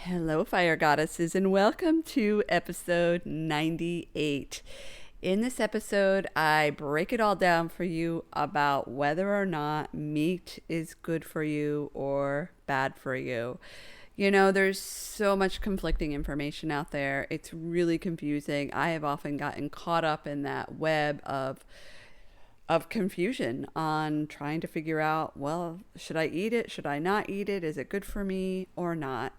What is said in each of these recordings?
Hello, fire goddesses, and welcome to episode 98. In this episode, I break it all down for you about whether or not meat is good for you or bad for you. You know, there's so much conflicting information out there. It's really confusing. I have often gotten caught up in that web of confusion on trying to figure out, well, should I eat it? Should I not eat it? Is it good for me or not?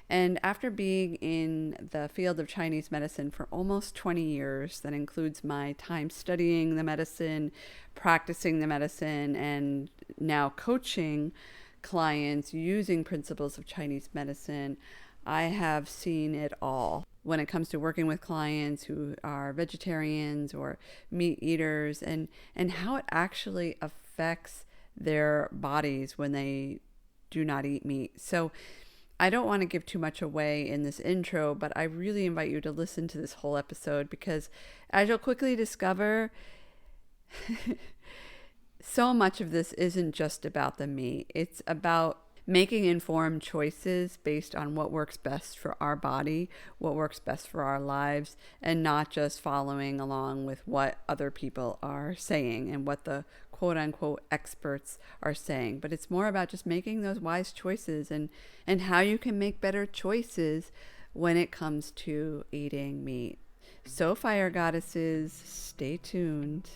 And after being in the field of Chinese medicine for almost 20 years, that includes my time studying the medicine, practicing the medicine, and now coaching clients using principles of Chinese medicine, I have seen it all when it comes to working with clients who are vegetarians or meat eaters, and how it actually affects their bodies when they do not eat meat. So I don't want to give too much away in this intro, but I really invite you to listen to this whole episode because, as you'll quickly discover, so much of this isn't just about the meat. It's about making informed choices based on what works best for our body, what works best for our lives, and not just following along with what other people are saying and what the quote unquote experts are saying. But it's more about just making those wise choices and how you can make better choices when it comes to eating meat. So, fire goddesses, stay tuned.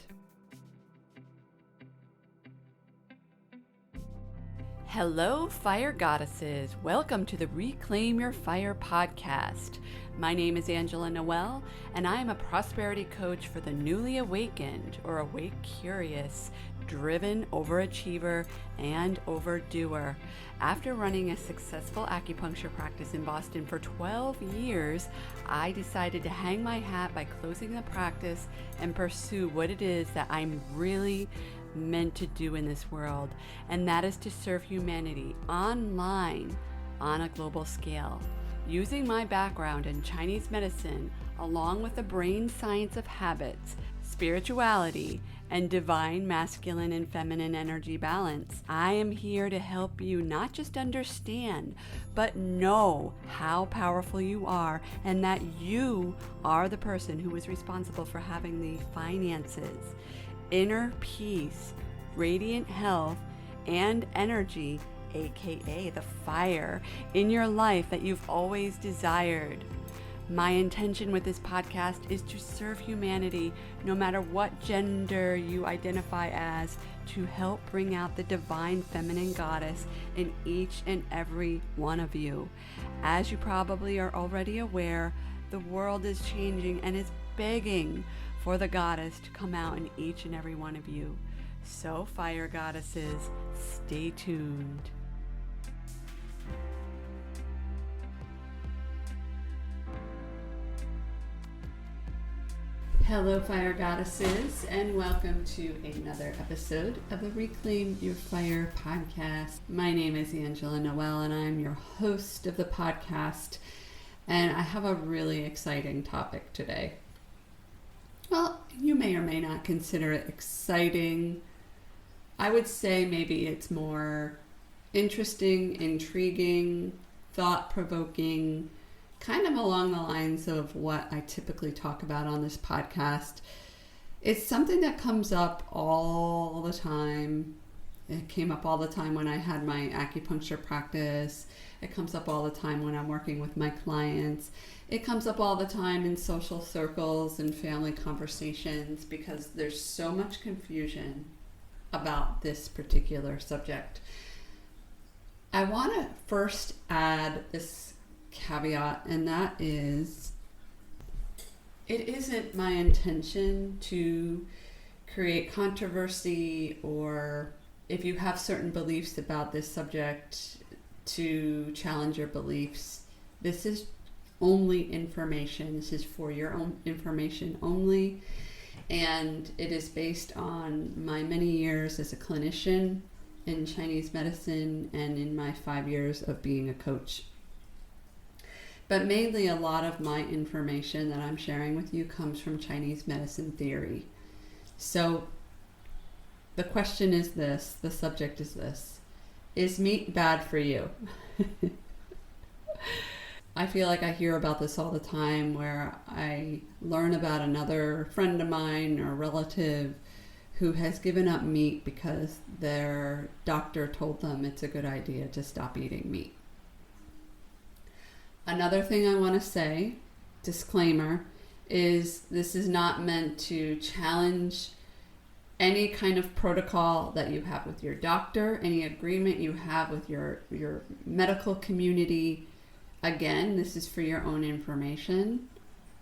Hello, fire goddesses. Welcome to the Reclaim Your F.I.R.E. podcast. My name is Angela Noel, and I am a prosperity coach for the newly awakened or awake curious, driven overachiever, and overdoer. After running a successful acupuncture practice in Boston for 12 years, I decided to hang my hat by closing the practice and pursue what it is that I'm really meant to do in this world, and that is to serve humanity online on a global scale. Using my background in Chinese medicine, along with the brain science of habits, spirituality, and divine masculine and feminine energy balance, I am here to help you not just understand, but know how powerful you are and that you are the person who is responsible for having the finances, inner peace, radiant health, and energy, aka the fire, in your life that you've always desired. My intention with this podcast is to serve humanity, no matter what gender you identify as, to help bring out the divine feminine goddess in each and every one of you. As you probably are already aware, the world is changing and is begging for the goddess to come out in each and every one of you. So, fire goddesses, stay tuned. Hello, fire goddesses, and welcome to another episode of the Reclaim Your F.I.R.E. podcast. My name is Angela Noel, and I'm your host of the podcast, and I have a really exciting topic today. Well, you may or may not consider it exciting. I would say maybe it's more interesting, intriguing, thought-provoking, kind of along the lines of what I typically talk about on this podcast. It's something that comes up all the time. It came up all the time when I had my acupuncture practice. It comes up all the time when I'm working with my clients. It comes up all the time in social circles and family conversations because there's so much confusion about this particular subject. I want to first add this caveat, and that is, it isn't my intention to create controversy, or if you have certain beliefs about this subject, to challenge your beliefs. This is only information. This is for your own information only, and it is based on my many years as a clinician in Chinese medicine and in my 5 years of being a coach. But mainly a lot of my information that I'm sharing with you comes from Chinese medicine theory. So the question is this, the subject is this: is meat bad for you? I feel like I hear about this all the time, where I learn about another friend of mine or relative who has given up meat because their doctor told them it's a good idea to stop eating meat. Another thing I want to say, disclaimer, is this is not meant to challenge any kind of protocol that you have with your doctor, any agreement you have with your medical community. Again, this is for your own information.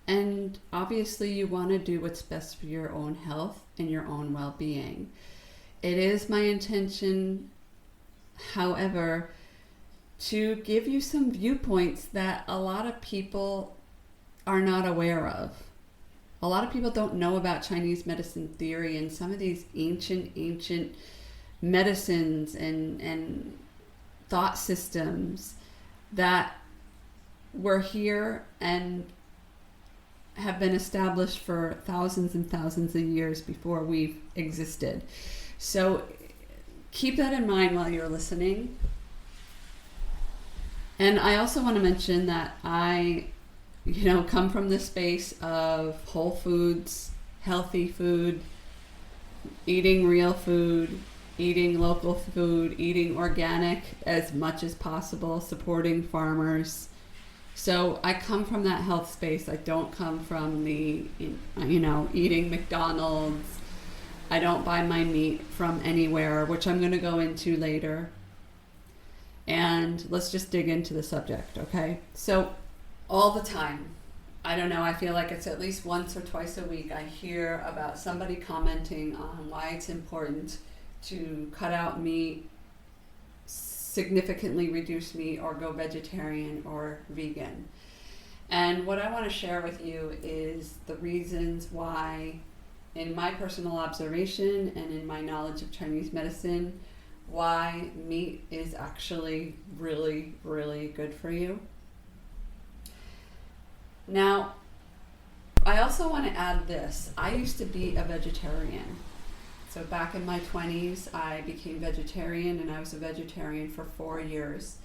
And obviously you want to do what's best for your own health and your own well-being. It is my intention, however, to give you some viewpoints that a lot of people are not aware of. A lot of people don't know about Chinese medicine theory and some of these ancient medicines and thought systems that were here and have been established for thousands and thousands of years before we've existed. So keep that in mind while you're listening. And I also want to mention that I come from the space of whole foods, healthy food, eating real food, eating local food, eating organic as much as possible, supporting farmers. So I come from that health space. I don't come from the, eating McDonald's. I don't buy my meat from anywhere, which I'm going to go into later. And let's just dig into the subject, okay? So all the time, I don't know, I feel like it's at least once or twice a week I hear about somebody commenting on why it's important to cut out meat, significantly reduce meat, or go vegetarian or vegan. And what I want to share with you is the reasons why, in my personal observation and in my knowledge of Chinese medicine, why meat is actually really, really good for you. Now, I also want to add this. I used to be a vegetarian. So back in my 20s, I became vegetarian, and I was a vegetarian for 4 years.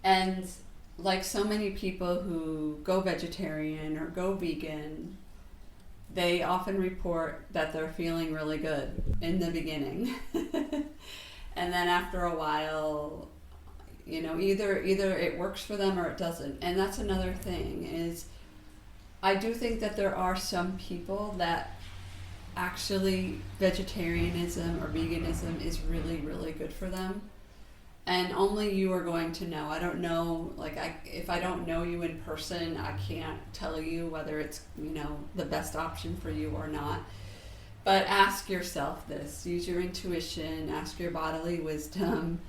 And like so many people who go vegetarian or go vegan, they often report that they're feeling really good in the beginning. And then after a while, either it works for them or it doesn't. And that's another thing, is I do think that there are some people that actually vegetarianism or veganism is really, really good for them. And only you are going to know. I don't know, if I don't know you in person, I can't tell you whether it's, the best option for you or not. But ask yourself this, use your intuition, ask your bodily wisdom,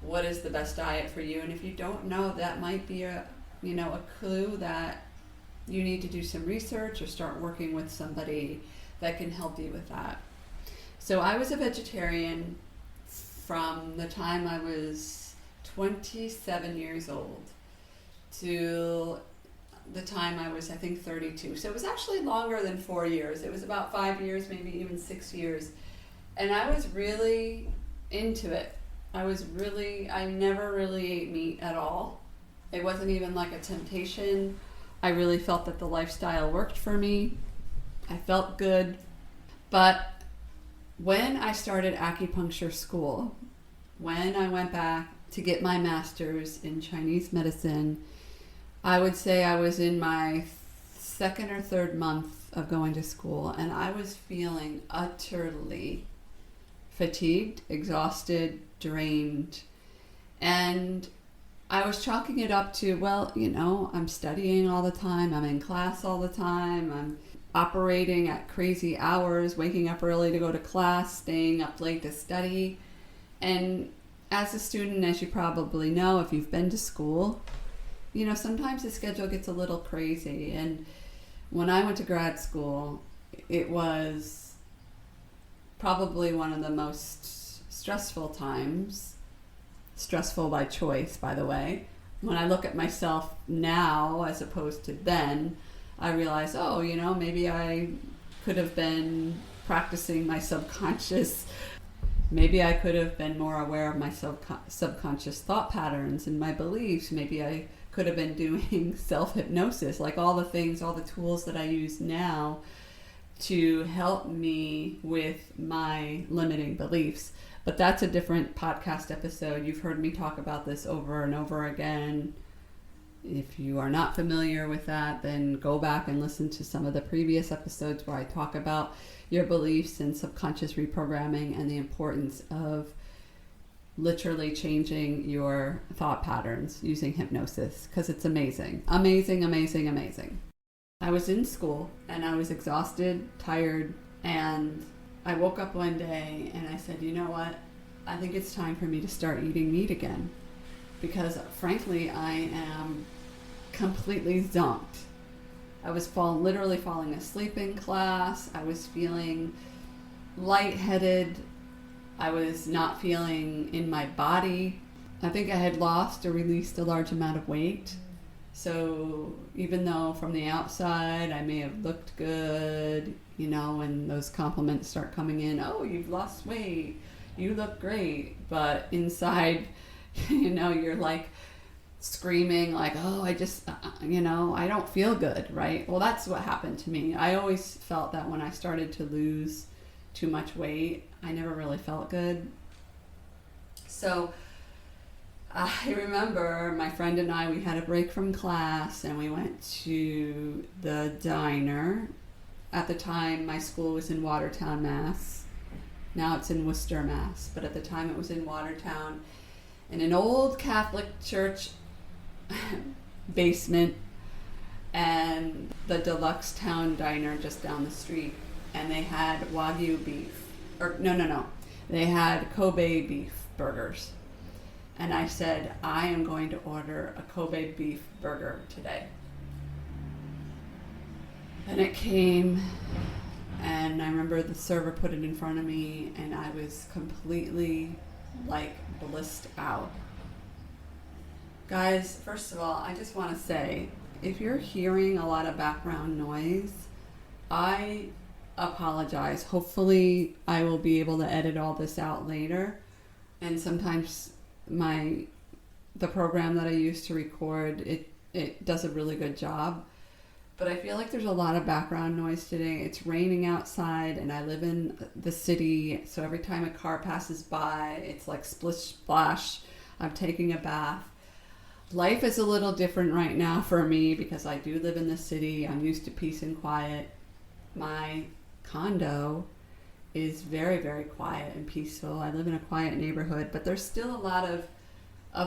what is the best diet for you? And if you don't know, that might be a clue that you need to do some research or start working with somebody that can help you with that. So I was a vegetarian from the time I was 27 years old to the time I was, I think, 32. So it was actually longer than 4 years. It was about 5 years, maybe even 6 years. And I was really into it. I never really ate meat at all. It wasn't even like a temptation. I really felt that the lifestyle worked for me. I felt good. But when I started acupuncture school, when I went back to get my master's in Chinese medicine, I would say I was in my second or third month of going to school, and I was feeling utterly fatigued, exhausted, drained. And I was chalking it up to, I'm studying all the time, I'm in class all the time, I'm operating at crazy hours, waking up early to go to class, staying up late to study. And as a student, as you probably know, if you've been to school, sometimes the schedule gets a little crazy. And when I went to grad school, it was probably one of the most stressful times. Stressful by choice, by the way. When I look at myself now as opposed to then, I realize, maybe I could have been practicing my subconscious. Maybe I could have been more aware of my subconscious thought patterns and my beliefs. Maybe I could have been doing self-hypnosis, like all the things, all the tools that I use now to help me with my limiting beliefs. But that's a different podcast episode. You've heard me talk about this over and over again. If you are not familiar with that, then go back and listen to some of the previous episodes where I talk about your beliefs and subconscious reprogramming and the importance of literally changing your thought patterns using hypnosis, because it's amazing. Amazing, amazing, amazing. I was in school and I was exhausted, tired, and I woke up one day and I said, you know what? I think it's time for me to start eating meat again, because frankly, I am completely zonked. I was literally falling asleep in class. I was feeling lightheaded. I was not feeling in my body. I think I had lost or released a large amount of weight. So even though from the outside I may have looked good, you know, and those compliments start coming in, oh, you've lost weight, you look great. But inside, you know, you're like screaming like, oh, I just, you know, I don't feel good, right? Well, that's what happened to me. I always felt that when I started to lose too much weight, I never really felt good. So I remember my friend and I, we had a break from class and we went to the diner. At the time, my school was in Watertown, Mass. Now it's in Worcester, Mass. But at the time it was in Watertown, in an old Catholic church basement, and the Deluxe Town Diner just down the street. And they had Wagyu beef. They had Kobe beef burgers. And I said, I am going to order a Kobe beef burger today. And it came, and I remember the server put it in front of me, and I was completely like blissed out. Guys, first of all, I just want to say, if you're hearing a lot of background noise, I apologize. Hopefully I will be able to edit all this out later. And sometimes the program that I use to record, it does a really good job. But I feel like there's a lot of background noise today. It's raining outside and I live in the city, so every time a car passes by, it's like splish splash. I'm taking a bath. Life is a little different right now for me because I do live in the city. I'm used to peace and quiet. My condo is very, very quiet and peaceful. I live in a quiet neighborhood, but there's still a lot of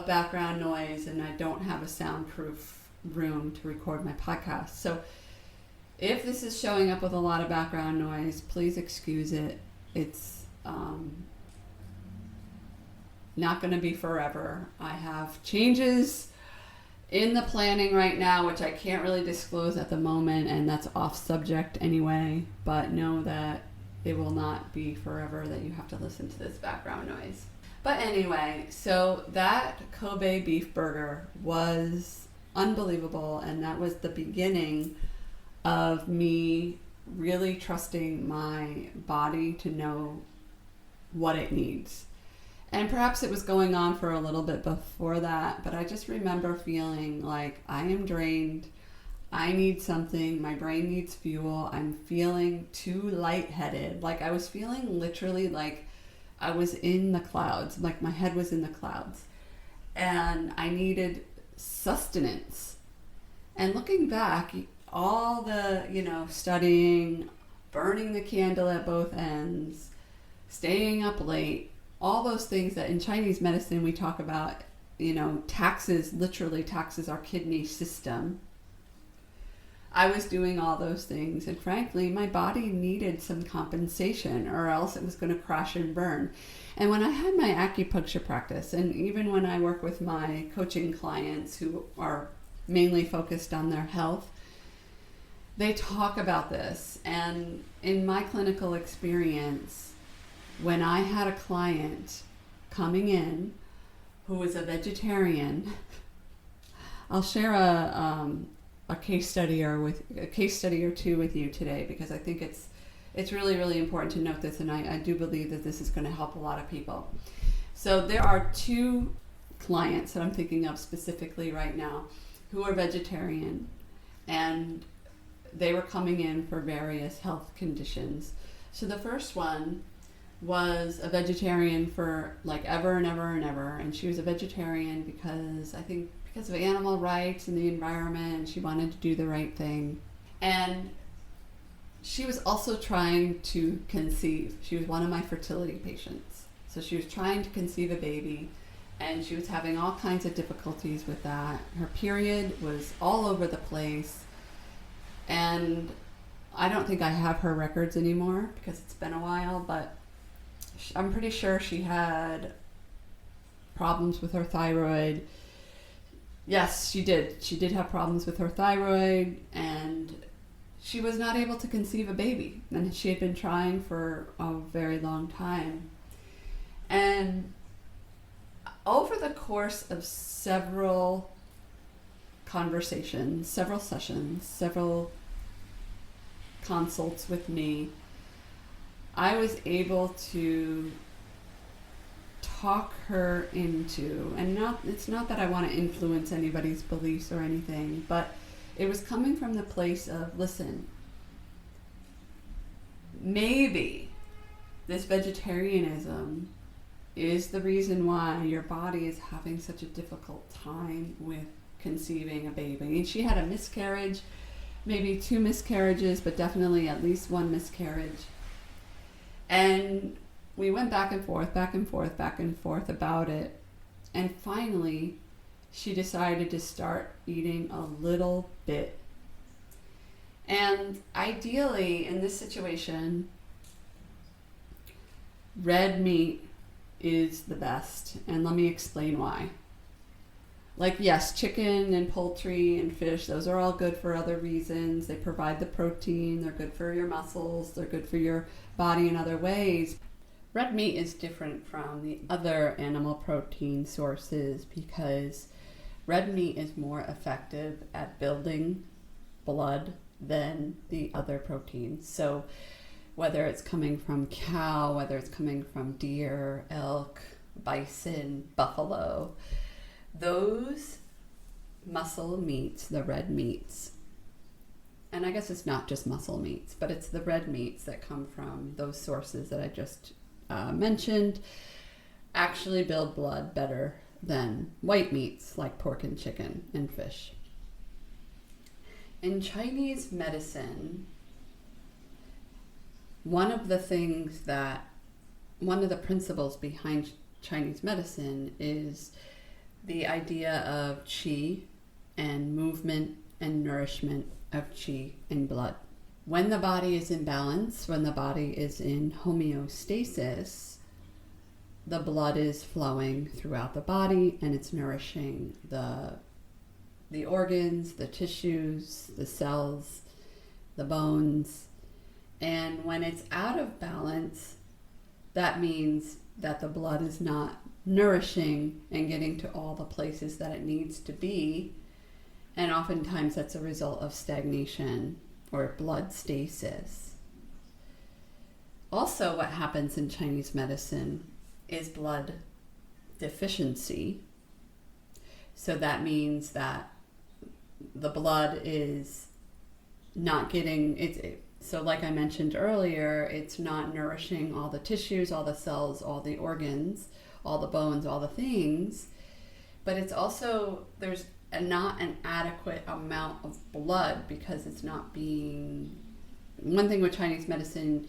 background noise, and I don't have a soundproof room to record my podcast. So if this is showing up with a lot of background noise, please excuse it. It's not going to be forever. I have changes in the planning right now, which I can't really disclose at the moment, and that's off subject anyway, but know that it will not be forever that you have to listen to this background noise. But anyway, so that Kobe beef burger was unbelievable, and that was the beginning of me really trusting my body to know what it needs. And perhaps it was going on for a little bit before that, but I just remember feeling like I am drained. I need something. My brain needs fuel. I'm feeling too lightheaded. Like I was feeling literally like I was in the clouds, like my head was in the clouds. And I needed sustenance. And looking back, all the, studying, burning the candle at both ends, staying up late, all those things that in Chinese medicine we talk about, literally taxes our kidney system. I was doing all those things, and frankly, my body needed some compensation or else it was going to crash and burn. And when I had my acupuncture practice, and even when I work with my coaching clients who are mainly focused on their health, they talk about this. And in my clinical experience, when I had a client coming in who was a vegetarian, I'll share a case study or two with you today, because I think it's really, really important to note this, and I do believe that this is going to help a lot of people. So there are two clients that I'm thinking of specifically right now who were vegetarian, and they were coming in for various health conditions. So the first one was a vegetarian for like ever and ever and ever, and she was a vegetarian because of animal rights and the environment, and she wanted to do the right thing. And she was also trying to conceive. She was one of my fertility patients. So she was trying to conceive a baby, and she was having all kinds of difficulties with that. Her period was all over the place, and I don't think I have her records anymore because it's been a while, but I'm pretty sure she had problems with her thyroid. Yes, she did. She did have problems with her thyroid, and she was not able to conceive a baby. And she had been trying for a very long time. And over the course of several conversations, several sessions, several consults with me, I was able to talk her into, and it's not that I want to influence anybody's beliefs or anything, but it was coming from the place of, listen, maybe this vegetarianism is the reason why your body is having such a difficult time with conceiving a baby. And she had a miscarriage, maybe 2 miscarriages, but definitely at least 1 miscarriage. And we went back and forth about it. And finally, she decided to start eating a little bit. And ideally, in this situation, red meat is the best. And let me explain why. Like, yes, chicken and poultry and fish, those are all good for other reasons. They provide the protein, they're good for your muscles, they're good for your body in other ways. Red meat is different from the other animal protein sources because red meat is more effective at building blood than the other proteins. So whether it's coming from cow, whether it's coming from deer, elk, bison, buffalo, those muscle meats, the red meats, and I guess it's not just muscle meats, but it's the red meats that come from those sources that I just mentioned, actually build blood better than white meats like pork and chicken and fish. In Chinese medicine, one of the principles behind Chinese medicine is the idea of qi and movement and nourishment of qi and blood. When the body is in balance, when the body is in homeostasis, the blood is flowing throughout the body and it's nourishing the organs, the tissues, the cells, the bones. And when it's out of balance, that means that the blood is not nourishing and getting to all the places that it needs to be. And oftentimes that's a result of stagnation or blood stasis. Also, what happens in Chinese medicine is blood deficiency. So that means that the blood is not getting, so like I mentioned earlier, it's not nourishing all the tissues, all the cells, all the organs, all the bones, all the things, but it's also, there's not an adequate amount of blood because it's not being, one thing with Chinese medicine,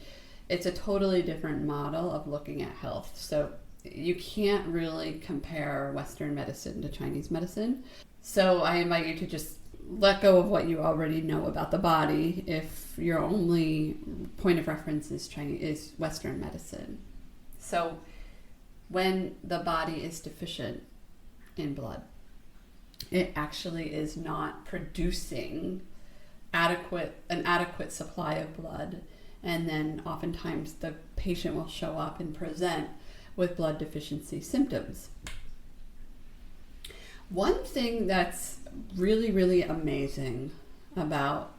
it's a totally different model of looking at health. So you can't really compare Western medicine to Chinese medicine. So I invite you to just let go of what you already know about the body if your only point of reference is Western medicine. So when the body is deficient in blood, it actually is not producing an adequate supply of blood, and then oftentimes the patient will show up and present with blood deficiency symptoms. One thing that's really, really amazing about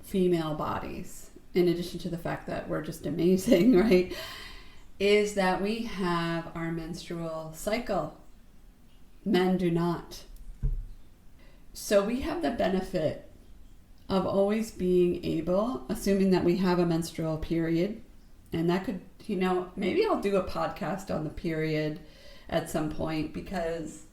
female bodies, in addition to the fact that we're just amazing, right, is that we have our menstrual cycle. Men do not. So we have the benefit of always being able, assuming that we have a menstrual period, and that could, maybe I'll do a podcast on the period at some point, because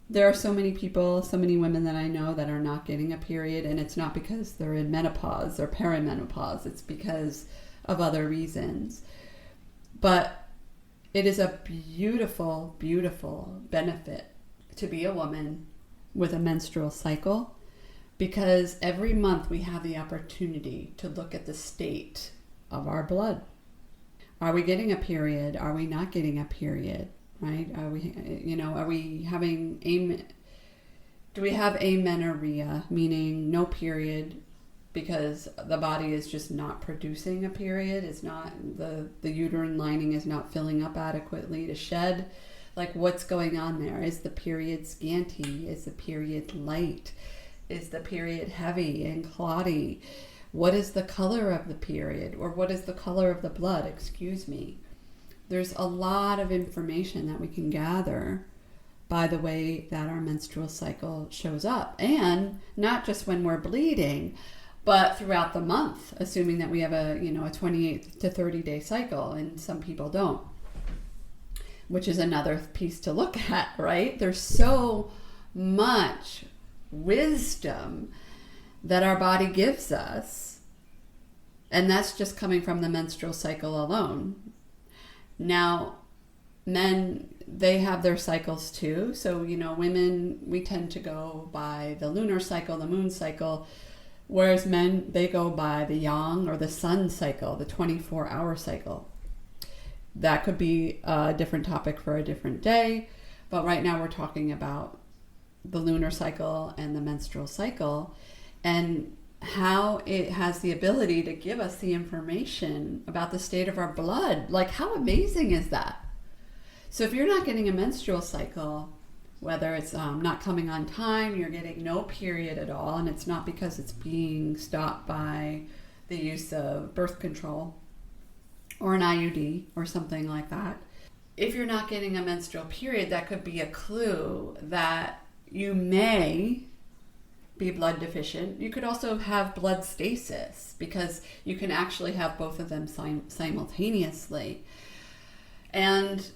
there are so many people, so many women that I know that are not getting a period, and it's not because they're in menopause or perimenopause, it's because of other reasons. But it is a beautiful, beautiful benefit to be a woman with a menstrual cycle, because every month we have the opportunity to look at the state of our blood. Are we getting a period? Are we not getting a period? Right? Are we having do we have amenorrhea, meaning no period because the body is just not producing a period? It's not, the uterine lining is not filling up adequately to shed. Like, what's going on there? Is the period scanty? Is the period light? Is the period heavy and clotty? What is the color of the period? Or what is the color of the blood? Excuse me. There's a lot of information that we can gather by the way that our menstrual cycle shows up. And not just when we're bleeding, but throughout the month, assuming that we have a 28 to 30 day cycle, and some people don't, which is another piece to look at, right? There's so much wisdom that our body gives us, and that's just coming from the menstrual cycle alone. Now, men, they have their cycles too. So, women, we tend to go by the lunar cycle, the moon cycle, whereas men, they go by the yang or the sun cycle, the 24-hour cycle. That could be a different topic for a different day, but right now we're talking about the lunar cycle and the menstrual cycle, and how it has the ability to give us the information about the state of our blood. Like, how amazing is that? So if you're not getting a menstrual cycle, whether it's not coming on time, you're getting no period at all, and it's not because it's being stopped by the use of birth control or an IUD or something like that. If you're not getting a menstrual period, that could be a clue that you may be blood deficient. You could also have blood stasis, because you can actually have both of them simultaneously. And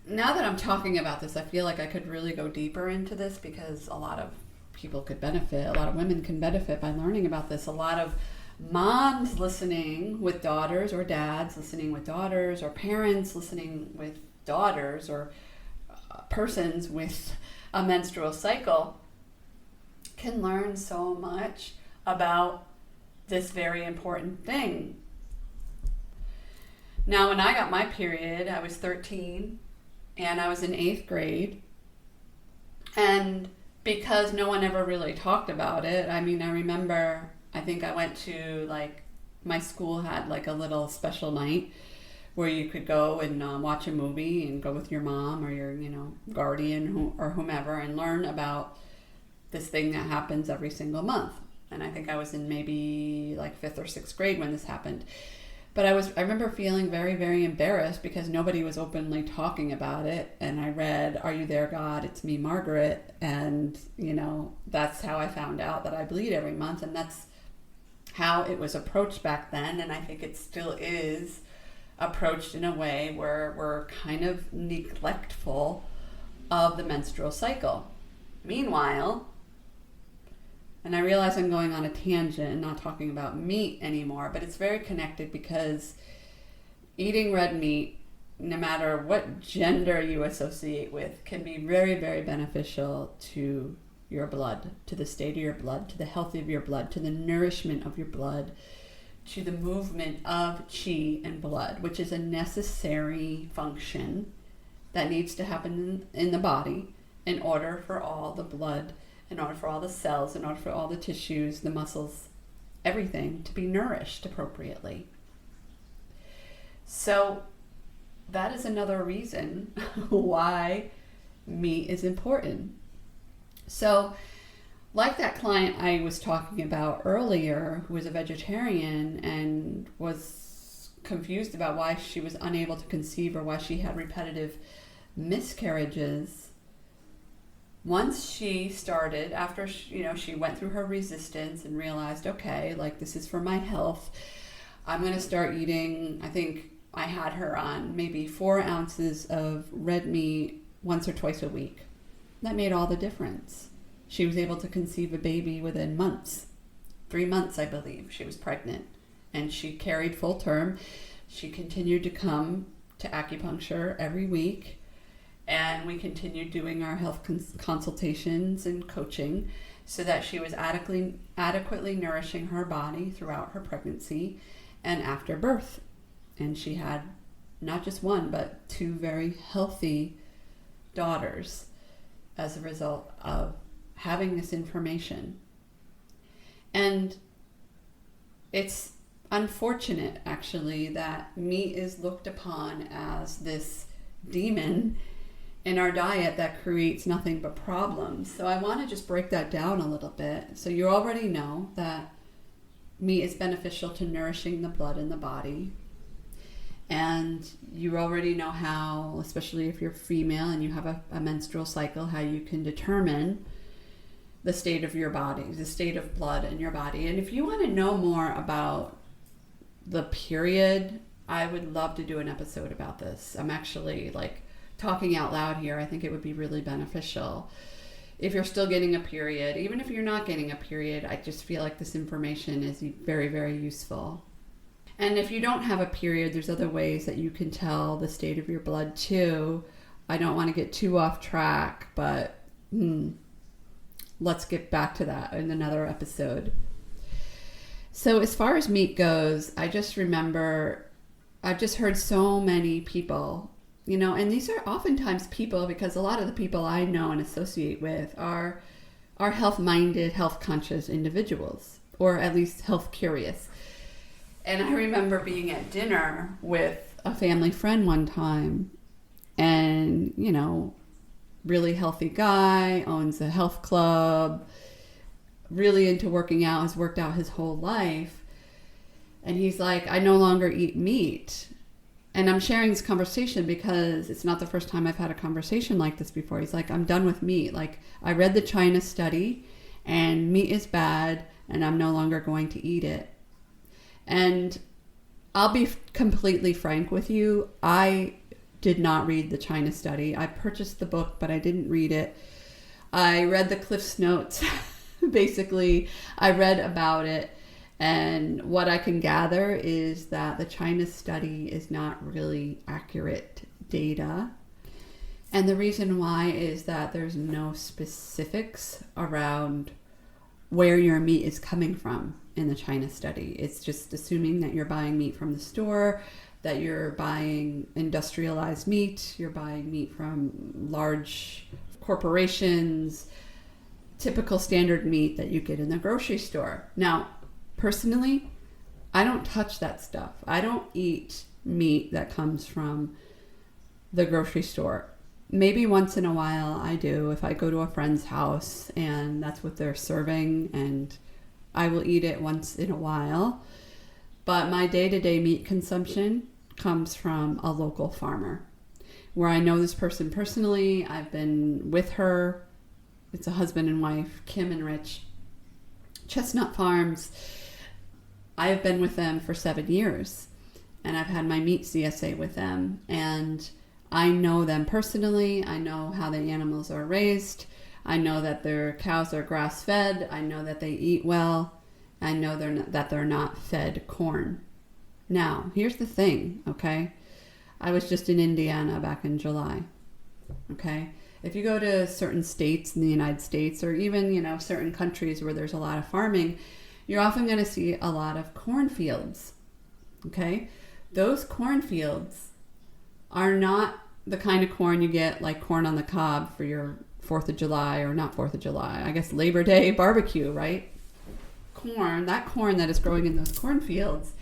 now that I'm talking about this, I feel like I could really go deeper into this, because a lot of people could benefit, a lot of women can benefit by learning about this. A lot of moms listening with daughters, or dads listening with daughters, or parents listening with daughters, or persons with a menstrual cycle can learn so much about this very important thing. Now, when I got my period, I was 13 and I was in 8th grade. And because no one ever really talked about it, I remember, I think I went to, my school had a little special night where you could go and watch a movie and go with your mom or your, guardian or whomever, and learn about this thing that happens every single month. And I think I was in maybe 5th or 6th grade when this happened. But I remember feeling very, very embarrassed because nobody was openly talking about it. And I read, "Are you there, God? It's me, Margaret." And, that's how I found out that I bleed every month. And that's how it was approached back then. And I think it still is approached in a way where we're kind of neglectful of the menstrual cycle. Meanwhile, and I realize I'm going on a tangent and not talking about meat anymore, but it's very connected, because eating red meat, no matter what gender you associate with, can be very, very beneficial to your blood, to the state of your blood, to the health of your blood, to the nourishment of your blood, to the movement of chi and blood, which is a necessary function that needs to happen in the body in order for all the blood, in order for all the cells, in order for all the tissues, the muscles, everything to be nourished appropriately. So that is another reason why meat is important. So like that client I was talking about earlier, who was a vegetarian and was confused about why she was unable to conceive or why she had repetitive miscarriages, once she started, after she went through her resistance and realized, okay, like this is for my health, I'm going to start eating, I think I had her on maybe 4 ounces of red meat once or twice a week. That made all the difference. She was able to conceive a baby within months. 3 months, I believe, she was pregnant. And she carried full term. She continued to come to acupuncture every week. And we continued doing our health consultations and coaching so that she was adequately nourishing her body throughout her pregnancy and after birth. And she had not just one, but 2 very healthy daughters as a result of having this information. And it's unfortunate, actually, that meat is looked upon as this demon in our diet that creates nothing but problems. So I want to just break that down a little bit. So you already know that meat is beneficial to nourishing the blood in the body. And you already know how, especially if you're female and you have a menstrual cycle, how you can determine the state of your body, the state of blood in your body. And if you want to know more about the period, I would love to do an episode about this. I'm actually talking out loud here. I think it would be really beneficial. If you're still getting a period, even if you're not getting a period, I just feel like this information is very, very useful. And if you don't have a period, there's other ways that you can tell the state of your blood too. I don't want to get too off track, but let's get back to that in another episode. So as far as meat goes, I just remember I've just heard so many people, and these are oftentimes people, because a lot of the people I know and associate with are health-minded, health-conscious individuals, or at least health-curious. And I remember being at dinner with a family friend one time, and, really healthy guy, owns a health club, really into working out, has worked out his whole life. And he's like, I no longer eat meat. And I'm sharing this conversation because it's not the first time I've had a conversation like this before. He's like, I'm done with meat. Like, I read the China study and meat is bad and I'm no longer going to eat it. And I'll be completely frank with you. I did not read the China study. I purchased the book, but I didn't read it. I read the Cliff's Notes. Basically, I read about it. And what I can gather is that the China study is not really accurate data. And the reason why is that there's no specifics around where your meat is coming from in the China study. It's just assuming that you're buying meat from the store, that you're buying industrialized meat, you're buying meat from large corporations, typical standard meat that you get in the grocery store. Now, personally, I don't touch that stuff. I don't eat meat that comes from the grocery store. Maybe once in a while I do if I go to a friend's house and that's what they're serving, and I will eat it once in a while. But my day-to-day meat consumption comes from a local farmer where I know this person personally. I've been with her. It's a husband and wife, Kim and Rich, Chestnut Farms. I have been with them for 7 years, and I've had my meat CSA with them, and I know them personally. I know how the animals are raised. I know that their cows are grass-fed. I know that they eat well. I know that they're not fed corn. Now, here's the thing, okay? I was just in Indiana back in July, okay? If you go to certain states in the United States, or even, certain countries where there's a lot of farming, you're often going to see a lot of cornfields, okay? Those cornfields are not the kind of corn you get like corn on the cob for your 4th of July, or not 4th of July, I guess Labor Day barbecue, right? That corn that is growing in those cornfields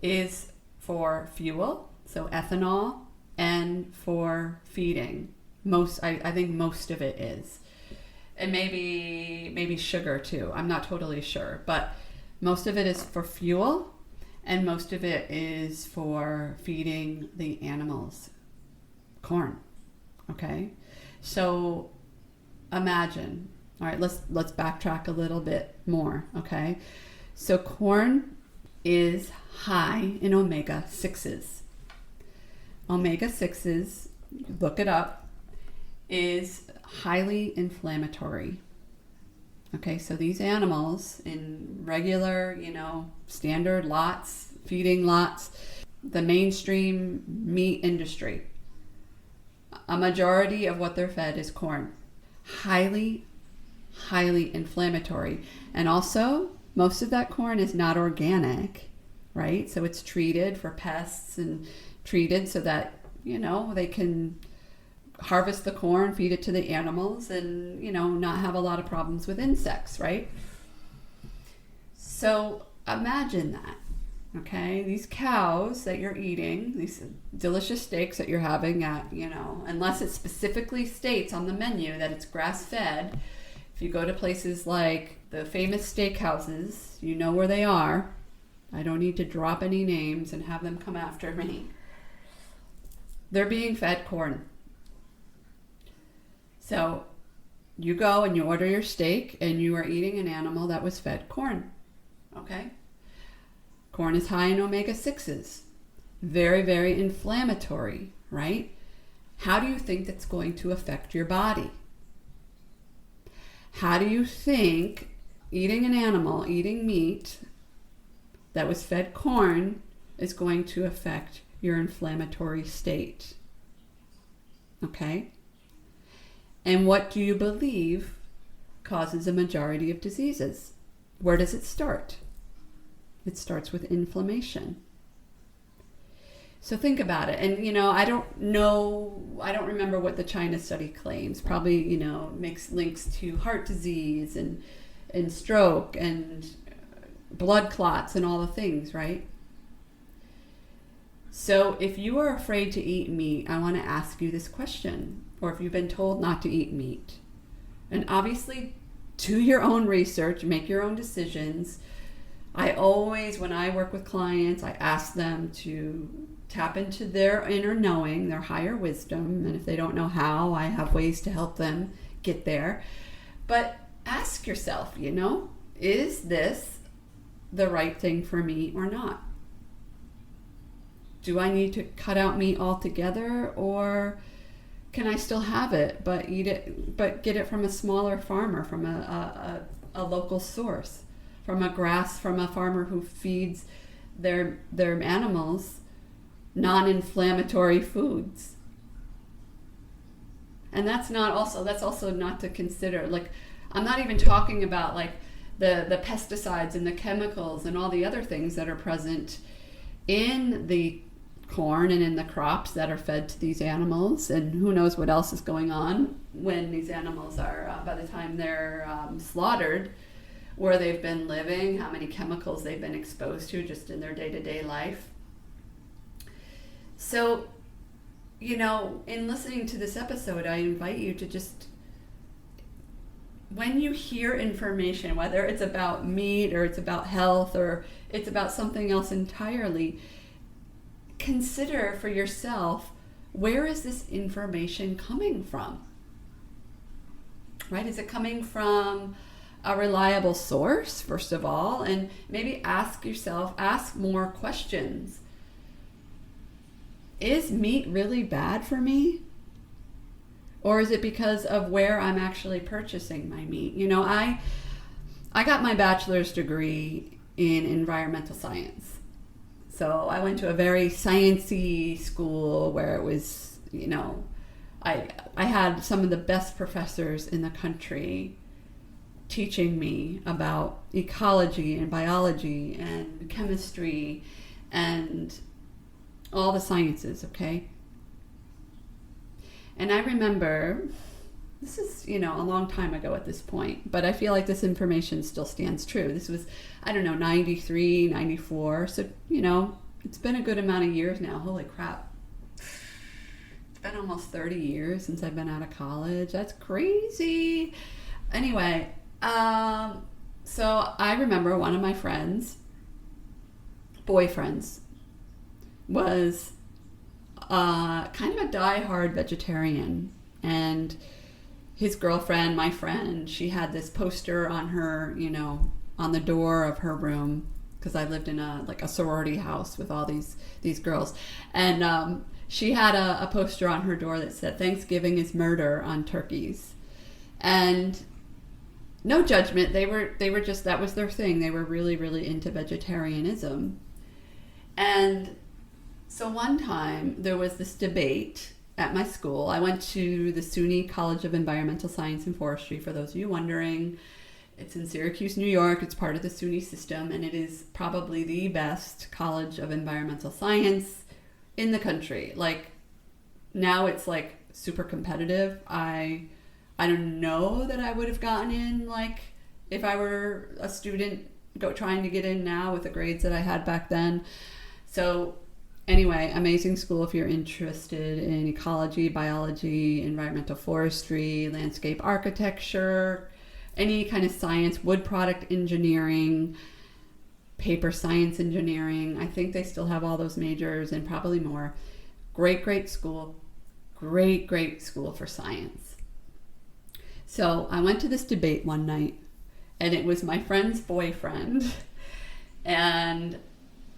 is for fuel, so ethanol, and for feeding. I think most of it is. And maybe sugar too. I'm not totally sure, but most of it is for fuel, and most of it is for feeding the animals corn. Okay? So imagine. All right, let's backtrack a little bit more, okay? So corn is high in omega-6s. Omega-6s, look it up, is highly inflammatory. Okay, so these animals in regular, standard lots, feeding lots, the mainstream meat industry, a majority of what they're fed is corn. Highly inflammatory. And also, most of that corn is not organic, right? So it's treated for pests and treated so that, they can harvest the corn, feed it to the animals, and, not have a lot of problems with insects, right? So imagine that, okay? These cows that you're eating, these delicious steaks that you're having at, unless it specifically states on the menu that it's grass-fed. If you go to places like the famous steakhouses, you know where they are. I don't need to drop any names and have them come after me. They're being fed corn. So you go and you order your steak and you are eating an animal that was fed corn. Okay? Corn is high in omega-6s. Very, very inflammatory, right? How do you think that's going to affect your body? How do you think eating an animal, eating meat that was fed corn is going to affect your inflammatory state? Okay? And what do you believe causes a majority of diseases? Where does it start? It starts with inflammation. So think about it. And, I don't remember what the China study claims. Probably, makes links to heart disease and stroke and blood clots and all the things, right? So if you are afraid to eat meat, I want to ask you this question. Or if you've been told not to eat meat. And obviously, do your own research, make your own decisions. I always, when I work with clients, I ask them to tap into their inner knowing, their higher wisdom. And if they don't know how, I have ways to help them get there. But ask yourself, is this the right thing for me or not? Do I need to cut out meat altogether, or can I still have it, but eat it, but get it from a smaller farmer, from a local source, from a farmer who feeds their animals non-inflammatory foods? And that's also not to consider, like, I'm not even talking about like the pesticides and the chemicals and all the other things that are present in the corn and in the crops that are fed to these animals, and who knows what else is going on when these animals are, by the time they're slaughtered, where they've been living, how many chemicals they've been exposed to just in their day-to-day life. So, in listening to this episode, I invite you to just, when you hear information, whether it's about meat or it's about health or it's about something else entirely, consider for yourself, where is this information coming from? Right? Is it coming from a reliable source, first of all? And maybe ask more questions. Is meat really bad for me? Or is it because of where I'm actually purchasing my meat? I got my bachelor's degree in environmental science. So I went to a very sciencey school where it was, I had some of the best professors in the country teaching me about ecology and biology and chemistry and all the sciences, okay? And I remember, this is, a long time ago at this point, but I feel like this information still stands true. This was, 93, 94. So, it's been a good amount of years now. Holy crap. It's been almost 30 years since I've been out of college. That's crazy. Anyway, so I remember one of my boyfriends, was kind of a die-hard vegetarian, and his girlfriend, my friend, she had this poster on her, on the door of her room, because I lived in a sorority house with all these girls, and she had a poster on her door that said "Thanksgiving is murder" on turkeys, and no judgment. They were just, that was their thing. They were really, really into vegetarianism. And so one time there was this debate at my school. I went to the SUNY College of Environmental Science and Forestry, for those of you wondering. It's in Syracuse, New York. It's part of the SUNY system, and it is probably the best college of environmental science in the country. Like, now it's like super competitive. I don't know that I would have gotten in, like, if I were a student trying to get in now with the grades that I had back then. So anyway, amazing school if you're interested in ecology, biology, environmental forestry, landscape architecture, any kind of science, wood product engineering, paper science engineering. I think they still have all those majors and probably more. Great school. Great school for science. So I went to this debate one night, and it was my friend's boyfriend and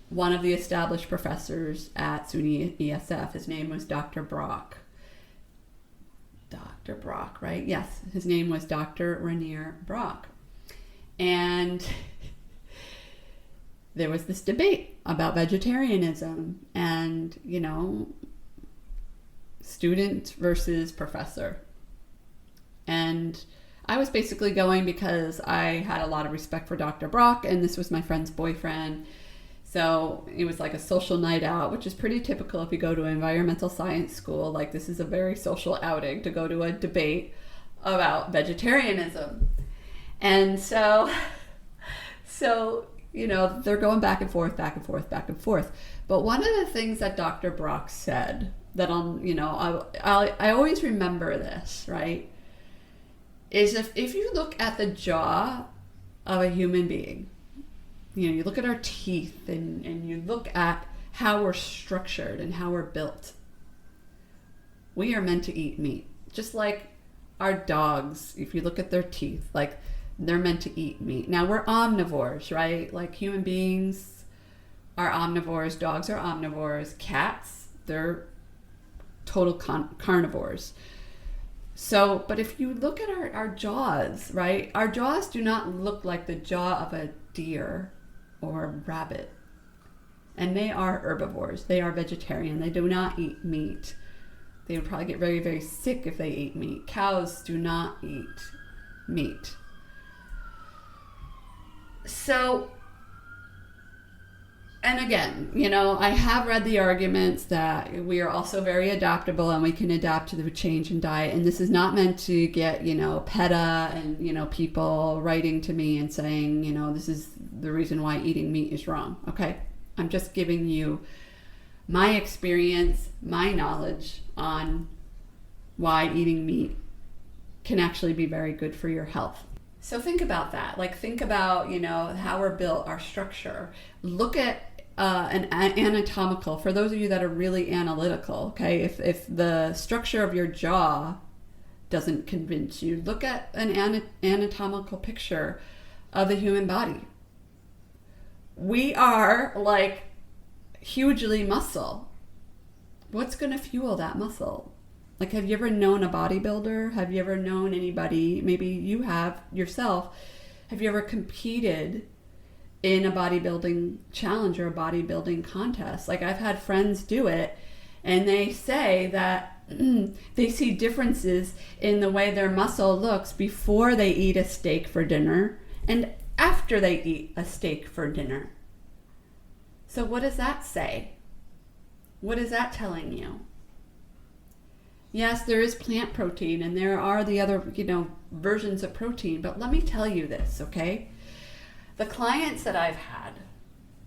one of the established professors at SUNY ESF. His name was Dr. Brock. Dr. Brock, right? Yes, his name was Dr. Rainier Brock. And there was this debate about vegetarianism and, student versus professor. And I was basically going because I had a lot of respect for Dr. Brock, and this was my friend's boyfriend. So it was like a social night out, which is pretty typical if you go to an environmental science school. Like, this is a very social outing to go to a debate about vegetarianism. And so they're going back and forth. But one of the things that Dr. Brock said that I always remember this, right, is if you look at the jaw of a human being, you look at our teeth and you look at how we're structured and how we're built. We are meant to eat meat. Just like our dogs, if you look at their teeth, like, they're meant to eat meat. Now, we're omnivores, right? Like, human beings are omnivores, dogs are omnivores, cats, they're total carnivores. So, but if you look at our jaws, right? Our jaws do not look like the jaw of a deer or a rabbit. And they are herbivores. They are vegetarian. They do not eat meat. They would probably get very, very sick if they ate meat. Cows do not eat meat. So, and again, I have read the arguments that we are also very adaptable and we can adapt to the change in diet. And this is not meant to get, PETA and, people writing to me and saying, this is the reason why eating meat is wrong. Okay. I'm just giving you my experience, my knowledge on why eating meat can actually be very good for your health. So think about that. Like, think about, how we're built, our structure. Look at an anatomical, for those of you that are really analytical, okay? If the structure of your jaw doesn't convince you, look at an anatomical picture of the human body. We are, like, hugely muscle. What's going to fuel that muscle? Like, have you ever known a bodybuilder? Have you ever known anybody, maybe you have yourself, have you ever competed in a bodybuilding challenge or a bodybuilding contest? Like, I've had friends do it, and they say that they see differences in the way their muscle looks before they eat a steak for dinner and after they eat a steak for dinner. So what does that say? What is that telling you? Yes, there is plant protein and there are the other, versions of protein, but let me tell you this, okay? The clients that I've had,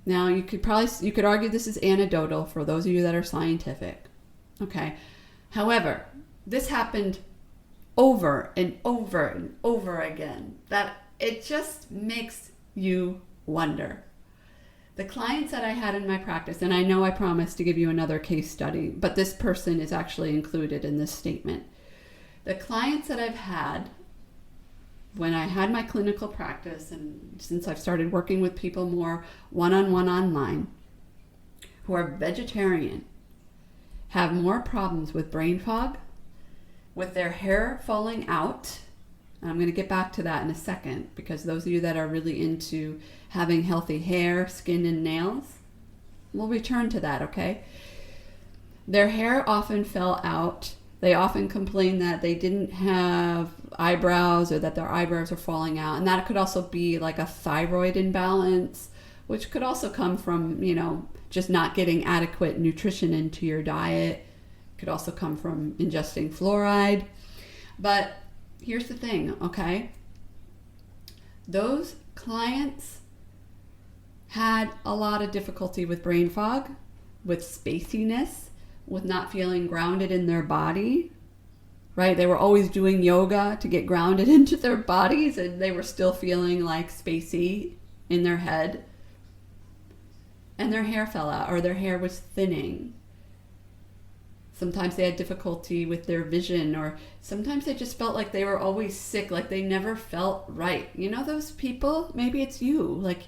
now you could argue this is anecdotal for those of you that are scientific, okay? However, this happened over and over and over again, that it just makes you wonder. The clients that I had in my practice, and I know I promised to give you another case study, but this person is actually included in this statement. The clients that I've had when I had my clinical practice, and since I've started working with people more one-on-one online, who are vegetarian, have more problems with brain fog, with their hair falling out. And I'm going to get back to that in a second, because those of you that are really into having healthy hair, skin, and nails, we'll return to that, okay? Their hair often fell out. They often complain that they didn't have eyebrows, or that their eyebrows are falling out. And that could also be like a thyroid imbalance, which could also come from, just not getting adequate nutrition into your diet. Could also come from ingesting fluoride. But here's the thing, okay? Those clients had a lot of difficulty with brain fog, with spaciness, with not feeling grounded in their body, right? They were always doing yoga to get grounded into their bodies, and they were still feeling like spacey in their head. And their hair fell out, or their hair was thinning. Sometimes they had difficulty with their vision, or sometimes they just felt like they were always sick, like they never felt right. You know those people? Maybe it's you. Like,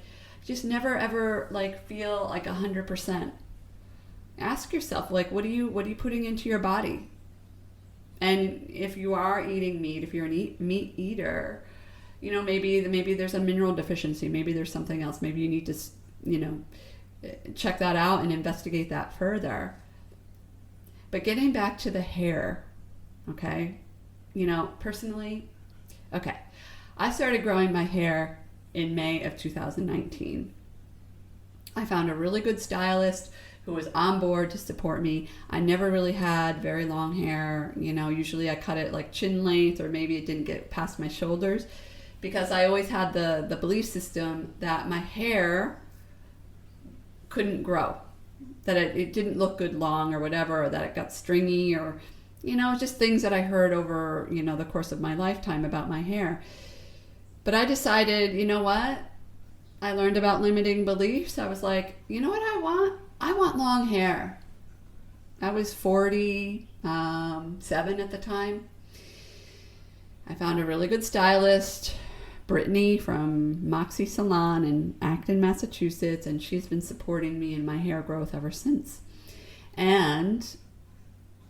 just never ever feel like 100%. Ask yourself, what are you putting into your body? And if you are eating meat, if you're a meat eater, maybe there's a mineral deficiency. Maybe there's something else. Maybe you need to, check that out and investigate that further. But getting back to the hair, okay? Personally, okay. I started growing my hair in May of 2019. I found a really good stylist who was on board to support me. I never really had very long hair. Usually I cut it like chin length, or maybe it didn't get past my shoulders, because I always had the belief system that my hair couldn't grow, that it didn't look good long or whatever, or that it got stringy, or, just things that I heard over, the course of my lifetime about my hair. But I decided, what? I learned about limiting beliefs. I was like, what I want? I want long hair. I was 47 at the time. I found a really good stylist, Brittany from Moxie Salon in Acton, Massachusetts, and she's been supporting me in my hair growth ever since. And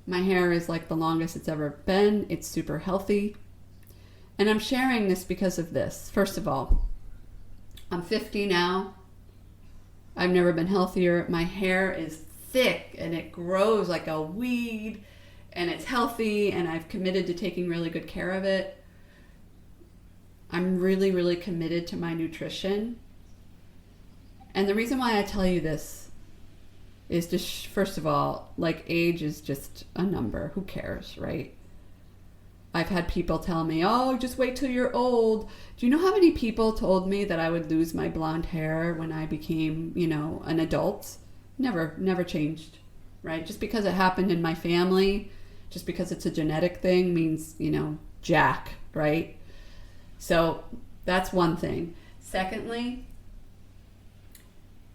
my hair is like the longest it's ever been. It's super healthy. And I'm sharing this because of this. First of all, I'm 50 now. I've never been healthier. My hair is thick and it grows like a weed, and it's healthy, and I've committed to taking really good care of it. I'm really, really committed to my nutrition. And the reason why I tell you this is just, first of all, age is just a number. Who cares, right? I've had people tell me, oh, just wait till you're old. Do you know how many people told me that I would lose my blonde hair when I became, an adult? Never changed, right? Just because it happened in my family, just because it's a genetic thing means, jack, right? So that's one thing. Secondly,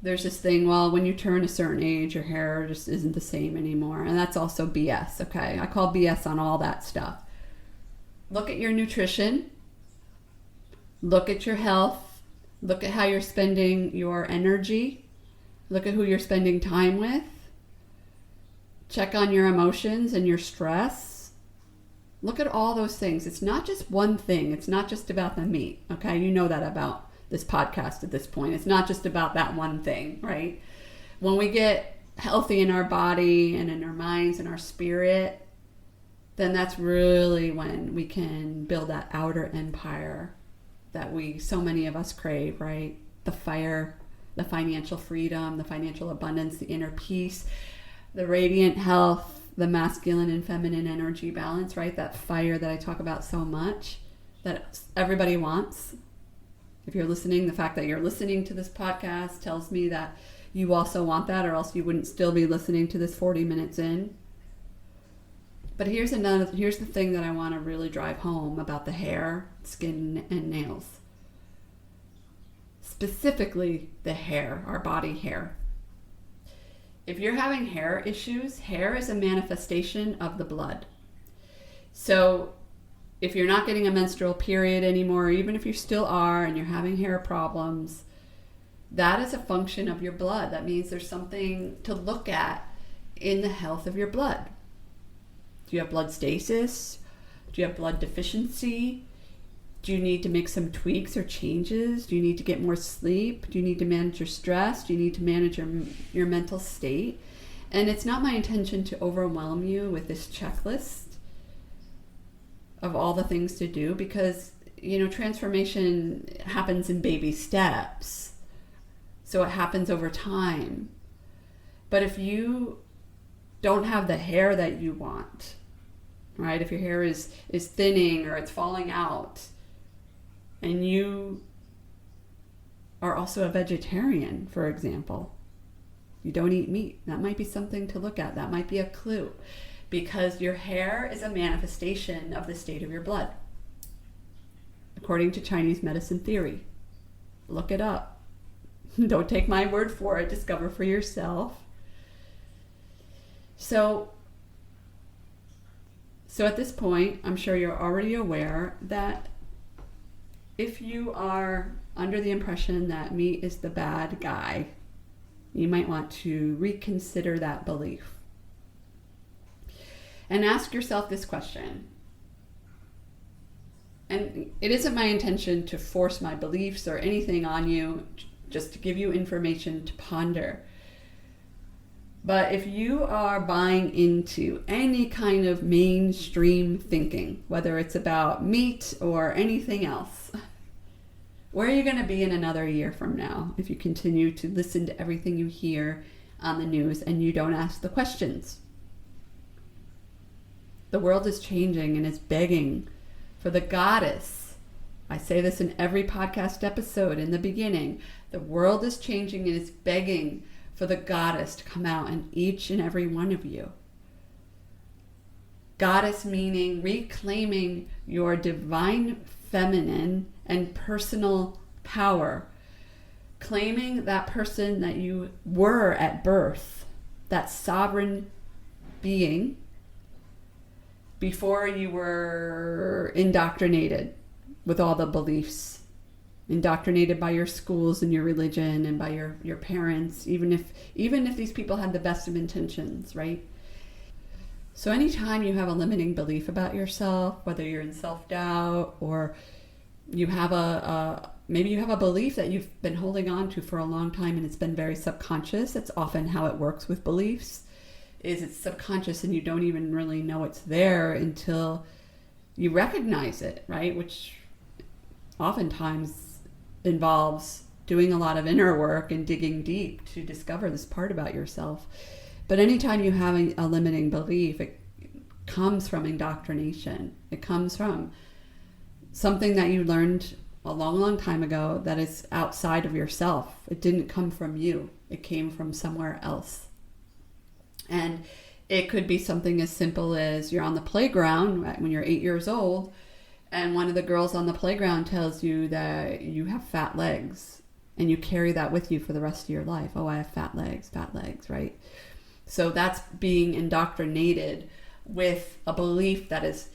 there's this thing, well, when you turn a certain age, your hair just isn't the same anymore. And that's also BS, okay? I call BS on all that stuff. Look at your nutrition. Look at your health. Look at how you're spending your energy. Look at who you're spending time with. Check on your emotions and your stress. Look at all those things. It's not just one thing. It's not just about the meat, okay? You know that about this podcast at this point. It's not just about that one thing, right? When we get healthy in our body and in our minds and our spirit, then that's really when we can build that outer empire that so many of us crave, right? The fire, the financial freedom, the financial abundance, the inner peace, the radiant health, the masculine and feminine energy balance, right? That fire that I talk about so much, that everybody wants. If you're listening, the fact that you're listening to this podcast tells me that you also want that, or else you wouldn't still be listening to this 40 minutes in. But here's the thing that I want to really drive home about the hair, skin, and nails. Specifically the hair, our body hair. If you're having hair issues, hair is a manifestation of the blood. So if you're not getting a menstrual period anymore, even if you still are and you're having hair problems, that is a function of your blood. That means there's something to look at in the health of your blood. Do you have blood stasis? Do you have blood deficiency? Do you need to make some tweaks or changes? Do you need to get more sleep? Do you need to manage your stress? Do you need to manage your mental state? And it's not my intention to overwhelm you with this checklist of all the things to do, because, transformation happens in baby steps. So it happens over time. But if you don't have the hair that you want, right? If your hair is thinning or it's falling out, and you are also a vegetarian, for example, you don't eat meat, that might be something to look at. That might be a clue, because your hair is a manifestation of the state of your blood, according to Chinese medicine theory. Look it up. Don't take my word for it. Discover for yourself. So at this point, I'm sure you're already aware that if you are under the impression that meat is the bad guy, you might want to reconsider that belief. And ask yourself this question. And it isn't my intention to force my beliefs or anything on you, just to give you information to ponder. But if you are buying into any kind of mainstream thinking, whether it's about meat or anything else, where are you going to be in another year from now if you continue to listen to everything you hear on the news and you don't ask the questions? The world is changing and is begging for the goddess. I say this in every podcast episode in the beginning. The world is changing and is begging for the goddess to come out in each and every one of you. Goddess meaning reclaiming your divine feminine and personal power. Claiming that person that you were at birth, that sovereign being, before you were indoctrinated with all the beliefs, indoctrinated by your schools and your religion and by your parents, even if these people had the best of intentions, right? So anytime you have a limiting belief about yourself, whether you're in self-doubt or you have maybe you have a belief that you've been holding on to for a long time and it's been very subconscious. That's often how it works with beliefs, is it's subconscious and you don't even really know it's there until you recognize it, right? Which oftentimes involves doing a lot of inner work and digging deep to discover this part about yourself. But anytime you have a limiting belief, it comes from indoctrination. It comes from something that you learned a long, long time ago that is outside of yourself. It didn't come from you. It came from somewhere else. And it could be something as simple as you're on the playground when you're 8 years old, and one of the girls on the playground tells you that you have fat legs, and you carry that with you for the rest of your life. Oh, I have fat legs, right? So that's being indoctrinated with a belief that is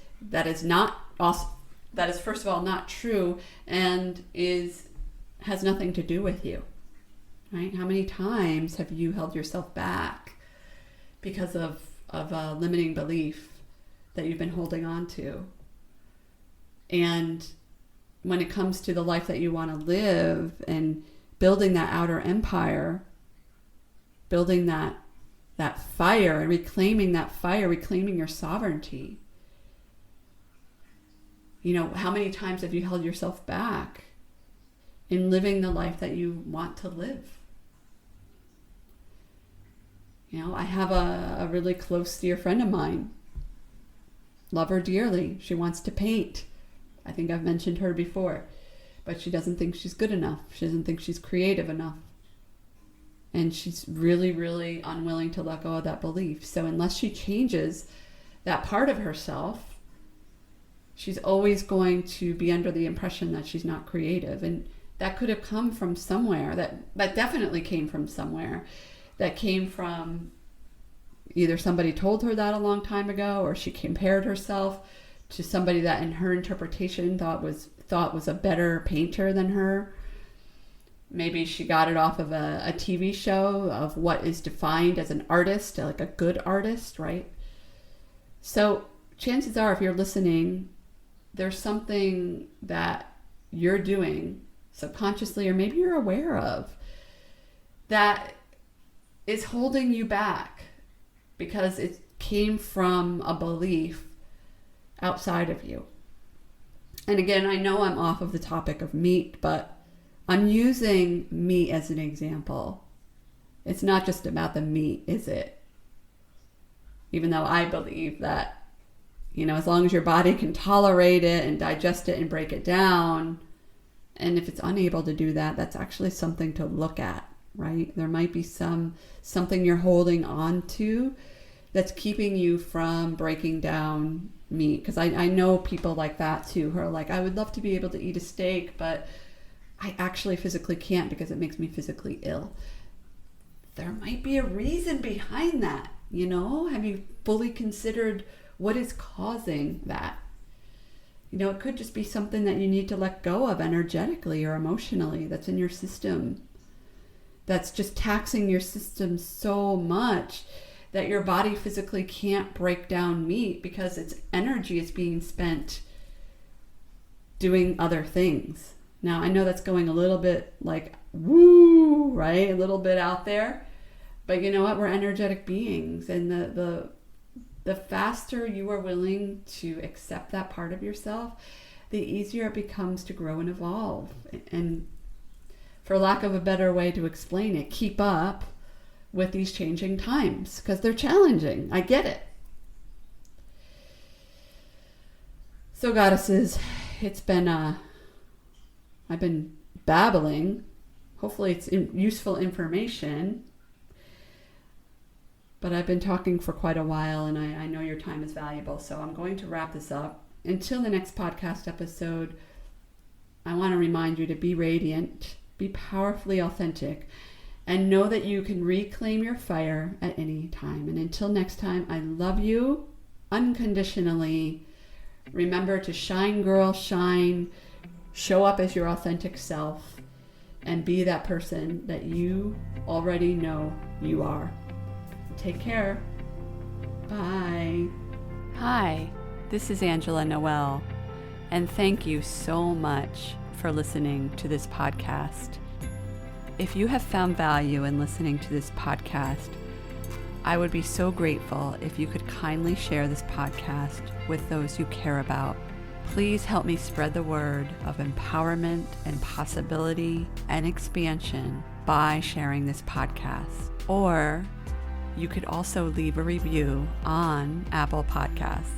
first of all not true and has nothing to do with you, right? How many times have you held yourself back because of a limiting belief that you've been holding on to? And when it comes to the life that you want to live and building that outer empire, building that fire and reclaiming that fire, reclaiming your sovereignty, how many times have you held yourself back in living the life that you want to live? I have a really close dear friend of mine. Love her dearly. She wants to paint. I think I've mentioned her before. But she doesn't think she's good enough. She doesn't think she's creative enough. And she's really, really unwilling to let go of that belief. So unless she changes that part of herself, she's always going to be under the impression that she's not creative. And that could have come from somewhere. That definitely came from somewhere. That came from either somebody told her that a long time ago, or she compared herself to somebody that in her interpretation thought was a better painter than her. Maybe she got it off of a TV show of what is defined as an artist, like a good artist, right? So chances are, if you're listening, there's something that you're doing subconsciously, or maybe you're aware of, that is holding you back because it came from a belief outside of you. And again, I know I'm off of the topic of meat, but I'm using meat as an example. It's not just about the meat, is it? Even though I believe that, as long as your body can tolerate it and digest it and break it down, and if it's unable to do that, that's actually something to look at, right? There might be something you're holding on to that's keeping you from breaking down meat. Because I know people like that too, who are like, I would love to be able to eat a steak, but I actually physically can't because it makes me physically ill. There might be a reason behind that, Have you fully considered what is causing that? It could just be something that you need to let go of energetically or emotionally that's in your system, that's just taxing your system so much that your body physically can't break down meat because its energy is being spent doing other things. Now, I know that's going a little bit like, woo, right? A little bit out there. But you know what? We're energetic beings. And the faster you are willing to accept that part of yourself, the easier it becomes to grow and evolve. And for lack of a better way to explain it, keep up with these changing times, because they're challenging. I get it. So goddesses, I've been babbling. Hopefully it's useful information. But I've been talking for quite a while, and I know your time is valuable, so I'm going to wrap this up. Until the next podcast episode, I want to remind you to be radiant, be powerfully authentic, and know that you can reclaim your fire at any time. And until next time, I love you unconditionally. Remember to shine, girl, shine. Show up as your authentic self and be that person that you already know you are. Take care. Bye. Hi, this is Angela Noel, and thank you so much for listening to this podcast. If you have found value in listening to this podcast, I would be so grateful if you could kindly share this podcast with those you care about. Please help me spread the word of empowerment and possibility and expansion by sharing this podcast. Or you could also leave a review on Apple Podcasts.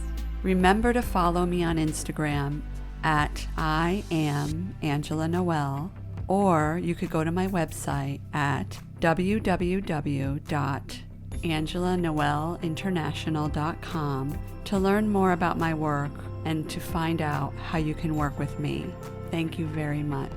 Remember to follow me on Instagram at I am Angela Noel, or you could go to my website at www.angelanoelinternational.com to learn more about my work and to find out how you can work with me. Thank you very much.